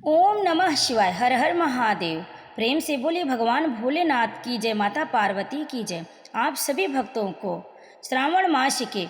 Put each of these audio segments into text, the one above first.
ओम नमः शिवाय। हर हर महादेव। प्रेम से बोले भगवान भोलेनाथ की जय, माता पार्वती की जय। आप सभी भक्तों को श्रावण मास के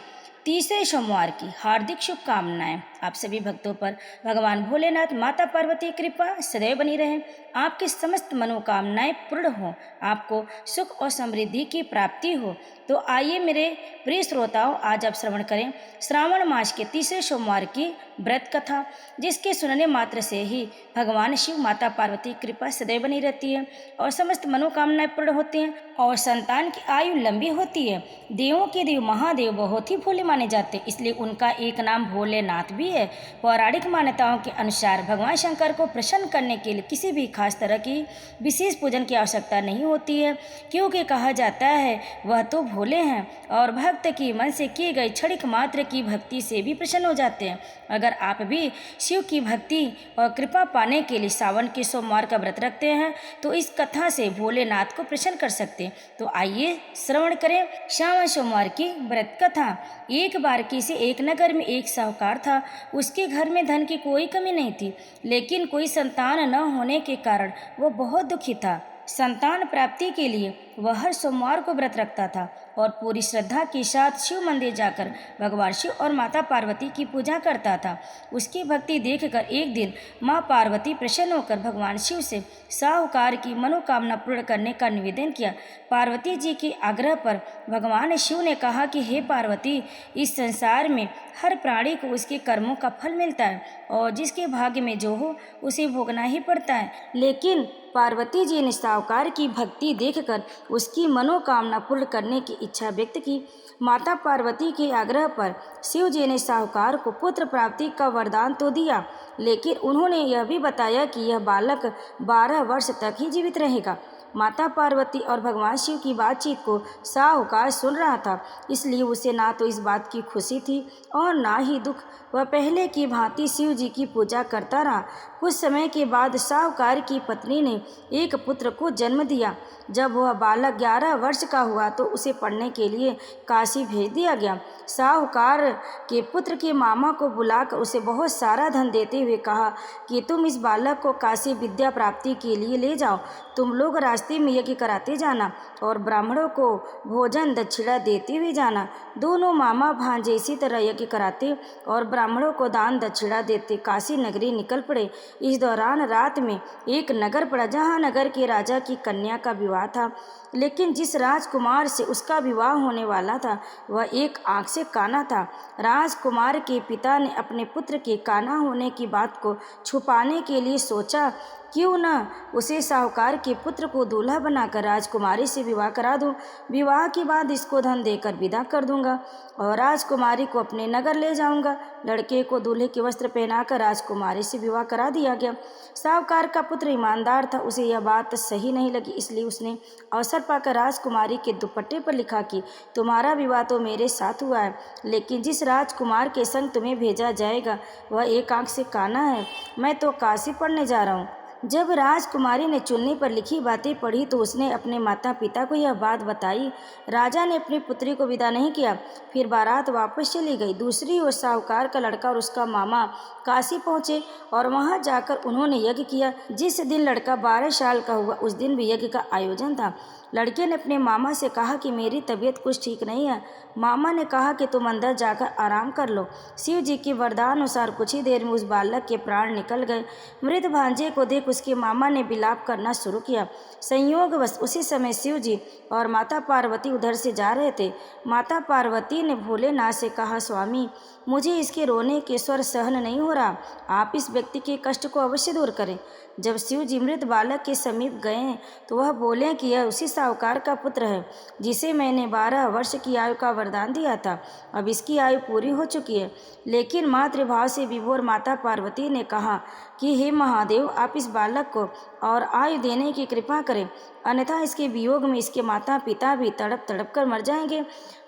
तीसरे सोमवार की हार्दिक शुभकामनाएं। आप सभी भक्तों पर भगवान भोलेनाथ माता पार्वती की कृपा सदैव बनी रहे। आपकी समस्त मनोकामनाएं पूर्ण हो, आपको सुख और समृद्धि की प्राप्ति हो। तो आइए मेरे प्रिय श्रोताओं, आज आप श्रवण करें श्रावण मास के तीसरे सोमवार की व्रत कथा, जिसके सुनने मात्र से ही भगवान शिव माता पार्वती की कृपा सदैव बनी रहती है और समस्त मनोकामनाएं पूर्ण होती हैं और संतान की आयु लंबी होती है। देवों के देव महादेव बहुत ही भोले माने जाते हैं, इसलिए उनका एक नाम भोलेनाथ भी है। पौराणिक मान्यताओं के अनुसार भगवान शंकर को प्रसन्न करने के लिए किसी भी खास तरह की विशेष पूजन की आवश्यकता नहीं होती है, क्योंकि कहा जाता है वह तो भोले हैं और भक्त की मन से की गई क्षणिक मात्र की भक्ति से भी प्रसन्न हो जाते हैं। अगर आप भी शिव की भक्ति और कृपा पाने के लिए सावन के सोमवार का व्रत रखते हैं तो इस कथा से भोलेनाथ को प्रसन्न कर सकते हैं। तो आइए श्रवण करें श्रावण सोमवार की व्रत कथा। एक बार किसी एक नगर में एक साहूकार था। उसके घर में धन की कोई कमी नहीं थी, लेकिन कोई संतान न होने के कारण वह बहुत दुखी था। संतान प्राप्ति के लिए वह हर सोमवार को व्रत रखता था और पूरी श्रद्धा के साथ शिव मंदिर जाकर भगवान शिव और माता पार्वती की पूजा करता था। उसकी भक्ति देखकर एक दिन माँ पार्वती प्रसन्न होकर भगवान शिव से साहूकार की मनोकामना पूर्ण करने का निवेदन किया। पार्वती जी के आग्रह पर भगवान शिव ने कहा कि हे पार्वती, इस संसार में हर प्राणी को उसके कर्मों का फल मिलता है और जिसके भाग्य में जो हो उसे भोगना ही पड़ता है। लेकिन पार्वती जी ने साहूकार की भक्ति देखकर उसकी मनोकामना पूर्ण करने की इच्छा व्यक्त की। माता पार्वती के आग्रह पर शिव जी ने साहूकार को पुत्र प्राप्ति का वरदान तो दिया, लेकिन उन्होंने यह भी बताया कि यह बालक 12 वर्ष तक ही जीवित रहेगा। माता पार्वती और भगवान शिव की बातचीत को साहूकार सुन रहा था, इसलिए उसे ना तो इस बात की खुशी थी और ना ही दुख। वह पहले की भांति शिव जी की पूजा करता रहा। कुछ समय के बाद साहूकार की पत्नी ने एक पुत्र को जन्म दिया। जब वह बालक 11 वर्ष का हुआ तो उसे पढ़ने के लिए काशी भेज दिया गया। साहूकार के पुत्र के मामा को बुलाकर उसे बहुत सारा धन देते हुए कहा कि तुम इस बालक को काशी विद्या प्राप्ति के लिए ले जाओ। तुम लोग रास्ते में यज्ञ कराते जाना और ब्राह्मणों को भोजन दक्षिणा देते हुए जाना। दोनों मामा भांजे इसी तरह यज्ञ कराते और ब्राह्मणों को दान दक्षिणा देते काशी नगरी निकल पड़े। इस दौरान रात में एक नगर पड़ा जहाँ नगर के राजा की कन्या का विवाह था, लेकिन जिस राजकुमार से उसका विवाह होने वाला था वह एक आंख से काना था। राजकुमार के पिता ने अपने पुत्र के काना होने की बात को छुपाने के लिए सोचा, क्यों न उसे साहूकार के पुत्र को दूल्हा बनाकर राजकुमारी से विवाह करा दूं। विवाह के बाद इसको धन देकर विदा कर दूंगा और राजकुमारी को अपने नगर ले जाऊंगा। लड़के को दूल्हे के वस्त्र पहनाकर राजकुमारी से विवाह करा दिया गया। साहूकार का पुत्र ईमानदार था, उसे यह बात सही नहीं लगी, इसलिए उसने अवसर पाकर राजकुमारी के दुपट्टे पर लिखा कि तुम्हारा विवाह तो मेरे साथ हुआ है, लेकिन जिस राजकुमार के संग तुम्हें भेजा जाएगा वह एक आंख से काना है। मैं तो काशी पढ़ने जा रहा हूँ। जब राजकुमारी ने चुन्नी पर लिखी बातें पढ़ी तो उसने अपने माता पिता को यह बात बताई। राजा ने अपनी पुत्री को विदा नहीं किया, फिर बारात वापस चली गई। दूसरी ओर साहूकार का लड़का और उसका मामा काशी पहुंचे और वहां जाकर उन्होंने यज्ञ किया। जिस दिन लड़का 12 साल का हुआ उस दिन भी यज्ञ का आयोजन था। लड़के ने अपने मामा से कहा कि मेरी तबीयत कुछ ठीक नहीं है। मामा ने कहा कि तुम अंदर जाकर आराम कर लो। शिव जी के वरदान अनुसार कुछ ही देर में उस बालक के प्राण निकल गए। मृत भांजे को देख उसके मामा ने विलाप करना शुरू किया। संयोगवश उसी समय शिव जी और माता पार्वती उधर से जा रहे थे। माता पार्वती ने भोलेनाथ से कहा, स्वामी, मुझे इसके रोने के स्वर सहन नहीं हो रहा, आप इस व्यक्ति के कष्ट को अवश्य दूर करें। जब शिव जी मृत बालक के समीप गए तो वह बोले कि यह उसी साहूकार का पुत्र है जिसे मैंने 12 वर्ष की आयु का वरदान दिया था। अब इसकी आयु पूरी हो चुकी है। लेकिन मातृभाव से विभोर माता पार्वती ने कहा कि हे महादेव, आप इस बालक को और आयु देने की कृपा करें, अन्यथा इसके वियोग में इसके माता पिता भी तड़प तड़प कर मर जाएंगे।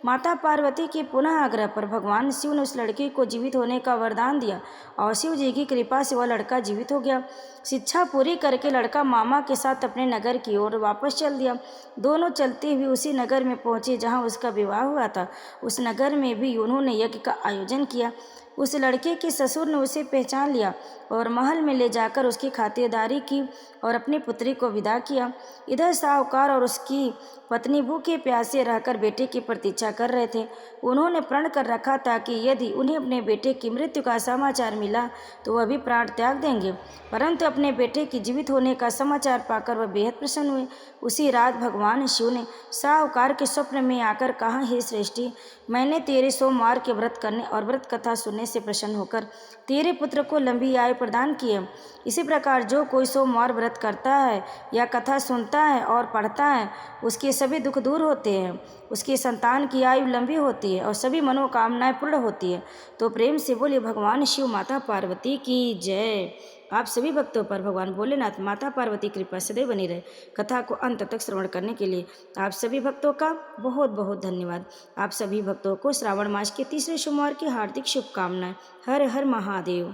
माता पार्वती के पुनः आग्रह पर भगवान शिव ने उस लड़के को जीवित होने का वरदान दिया और शिव जी की कृपा से वह लड़का जीवित हो गया। शिक्षा पूरी करके लड़का मामा के साथ अपने नगर की ओर वापस चल दिया। दोनों चलते हुए उसी नगर में पहुंचे जहां उसका विवाह हुआ था। उस नगर में भी उन्होंने यज्ञ का आयोजन किया। उस लड़के के ससुर ने उसे पहचान लिया और महल में ले जाकर उसकी खातिरदारी की और अपनी पुत्री को विदा किया। इधर साहूकार और उसकी पत्नी भूखे प्यासे रहकर बेटे की प्रतीक्षा कर रहे थे। उन्होंने प्रण कर रखा था कि यदि उन्हें अपने बेटे की मृत्यु का समाचार मिला तो वह भी प्राण त्याग देंगे, परंतु अपने बेटे के जीवित होने का समाचार पाकर वह बेहद प्रसन्न हुए। उसी रात भगवान शिव ने साहूकार के स्वप्न में आकर कहा, हे श्रेष्ठी, मैंने तेरे सोमवार के व्रत करने और व्रत कथा सुनने से प्रसन्न होकर तेरे पुत्र को लंबी आयु प्रदान की है। इसी प्रकार जो कोई सोमवार व्रत करता है या कथा सुनता है और पढ़ता है, उसके सभी दुख दूर होते हैं, उसकी संतान की आयु लंबी होती है और सभी मनोकामनाएं पूर्ण होती है। तो प्रेम से बोलिए भगवान शिव माता पार्वती की जय। आप सभी भक्तों पर भगवान भोलेनाथ माता पार्वती की कृपा सदैव बनी रहे। कथा को अंत तक श्रवण करने के लिए आप सभी भक्तों का बहुत बहुत धन्यवाद। आप सभी भक्तों को श्रावण मास के तीसरे सोमवार की हार्दिक शुभकामनाएं। हर हर महादेव।